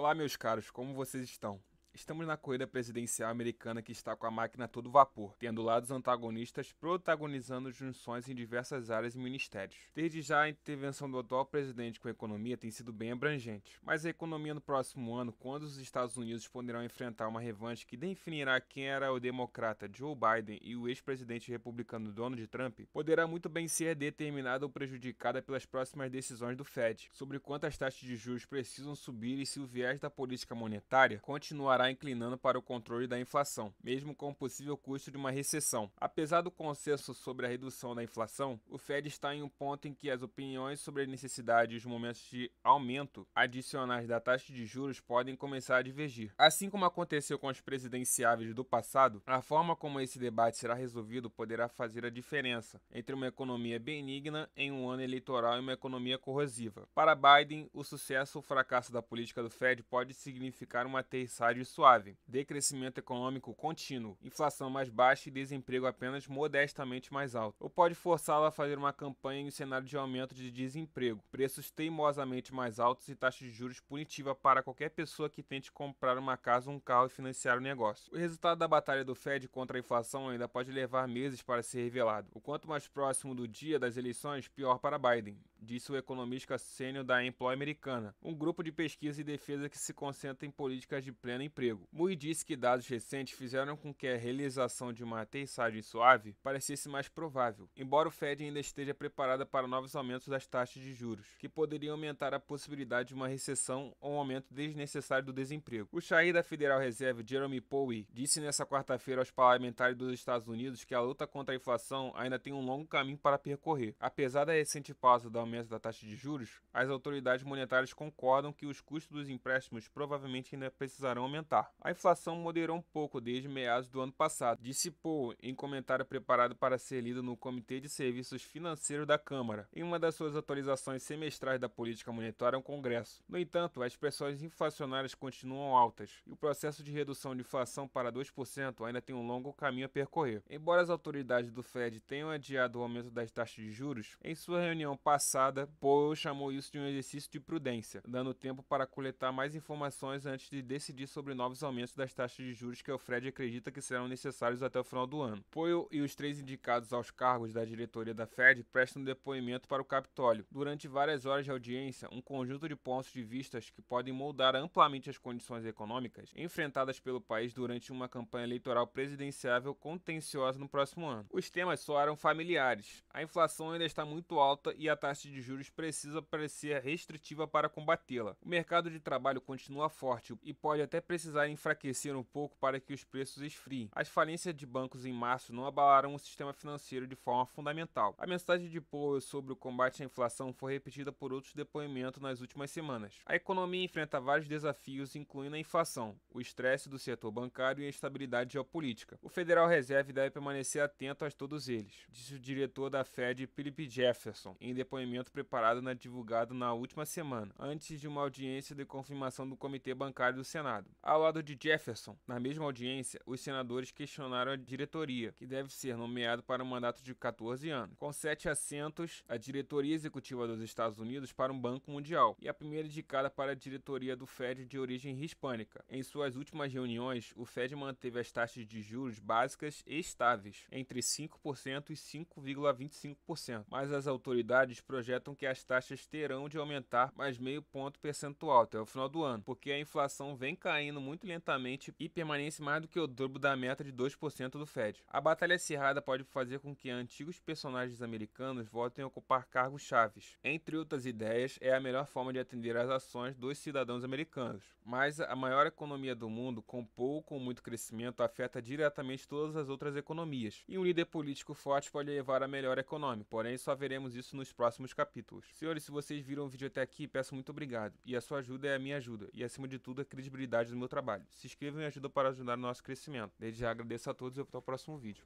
Olá, meus caros, como vocês estão? Estamos na corrida presidencial americana que está com a máquina a todo vapor, tendo lados antagonistas protagonizando junções em diversas áreas e ministérios. Desde já, a intervenção do atual presidente com a economia tem sido bem abrangente, mas a economia no próximo ano, quando os Estados Unidos poderão enfrentar uma revanche que definirá quem era o democrata Joe Biden e o ex-presidente republicano Donald Trump, poderá muito bem ser determinada ou prejudicada pelas próximas decisões do Fed sobre quantas taxas de juros precisam subir e se o viés da política monetária continuará inclinando para o controle da inflação, mesmo com o possível custo de uma recessão. Apesar do consenso sobre a redução da inflação, o Fed está em um ponto em que as opiniões sobre a necessidade e os momentos de aumento adicionais da taxa de juros podem começar a divergir. Assim como aconteceu com os presidenciáveis do passado, a forma como esse debate será resolvido poderá fazer a diferença entre uma economia benigna em um ano eleitoral e uma economia corrosiva. Para Biden, o sucesso ou fracasso da política do Fed pode significar uma aterrissagem suave, decrescimento econômico contínuo, inflação mais baixa e desemprego apenas modestamente mais alto. Ou pode forçá-lo a fazer uma campanha em um cenário de aumento de desemprego, preços teimosamente mais altos e taxas de juros punitiva para qualquer pessoa que tente comprar uma casa ou um carro e financiar o negócio. O resultado da batalha do Fed contra a inflação ainda pode levar meses para ser revelado. O quanto mais próximo do dia das eleições, pior para Biden, disse o economista sênior da Employ Americana, um grupo de pesquisa e defesa que se concentra em políticas de pleno emprego. Mui disse que dados recentes fizeram com que a realização de uma aterrissagem suave parecesse mais provável, embora o Fed ainda esteja preparada para novos aumentos das taxas de juros, que poderiam aumentar a possibilidade de uma recessão ou um aumento desnecessário do desemprego. O chair da Federal Reserve, Jerome Powell, disse nesta quarta-feira aos parlamentares dos Estados Unidos que a luta contra a inflação ainda tem um longo caminho para percorrer. Apesar da recente pausa do aumento da taxa de juros, as autoridades monetárias concordam que os custos dos empréstimos provavelmente ainda precisarão aumentar. A inflação moderou um pouco desde meados do ano passado, disse Powell em comentário preparado para ser lido no Comitê de Serviços Financeiros da Câmara, em uma das suas atualizações semestrais da política monetária ao Congresso. No entanto, as pressões inflacionárias continuam altas e o processo de redução de inflação para 2% ainda tem um longo caminho a percorrer. Embora as autoridades do Fed tenham adiado o aumento das taxas de juros, em sua reunião passada, Powell chamou isso de um exercício de prudência, dando tempo para coletar mais informações antes de decidir sobre novos aumentos das taxas de juros que o Fed acredita que serão necessários até o final do ano. Powell e os 3 indicados aos cargos da diretoria da Fed prestam depoimento para o Capitólio. Durante várias horas de audiência, um conjunto de pontos de vista que podem moldar amplamente as condições econômicas enfrentadas pelo país durante uma campanha eleitoral presidenciável contenciosa no próximo ano. Os temas soaram familiares. A inflação ainda está muito alta e a taxa de juros precisa parecer restritiva para combatê-la. O mercado de trabalho continua forte e pode até precisar enfraquecer um pouco para que os preços esfriem. As falências de bancos em março não abalaram o sistema financeiro de forma fundamental. A mensagem de Powell sobre o combate à inflação foi repetida por outros depoimentos nas últimas semanas. A economia enfrenta vários desafios, incluindo a inflação, o estresse do setor bancário e a instabilidade geopolítica. O Federal Reserve deve permanecer atento a todos eles, disse o diretor da Fed, Philip Jefferson, em depoimento preparado e divulgado na última semana, antes de uma audiência de confirmação do Comitê Bancário do Senado. Ao lado de Jefferson, na mesma audiência, os senadores questionaram a diretoria, que deve ser nomeado para um mandato de 14 anos. Com 7 assentos, a diretoria executiva dos Estados Unidos para um Banco Mundial e a primeira indicada para a diretoria do Fed de origem hispânica. Em suas últimas reuniões, o Fed manteve as taxas de juros básicas estáveis, entre 5% e 5,25%, mas as autoridades projetam que as taxas terão de aumentar mais meio ponto percentual até o final do ano, porque a inflação vem caindo muito lentamente e permanece mais do que o dobro da meta de 2% do Fed. A batalha acirrada pode fazer com que antigos personagens americanos voltem a ocupar cargos chaves. Entre outras ideias, é a melhor forma de atender às ações dos cidadãos americanos. Mas a maior economia do mundo, com pouco ou com muito crescimento, afeta diretamente todas as outras economias. E um líder político forte pode levar a melhora econômica, porém só veremos isso nos próximos capítulos. Senhores, se vocês viram o vídeo até aqui, peço muito obrigado. E a sua ajuda é a minha ajuda. E acima de tudo, a credibilidade do meu trabalho. Se inscrevam e ajudam para ajudar no nosso crescimento. Desde já agradeço a todos e até o próximo vídeo.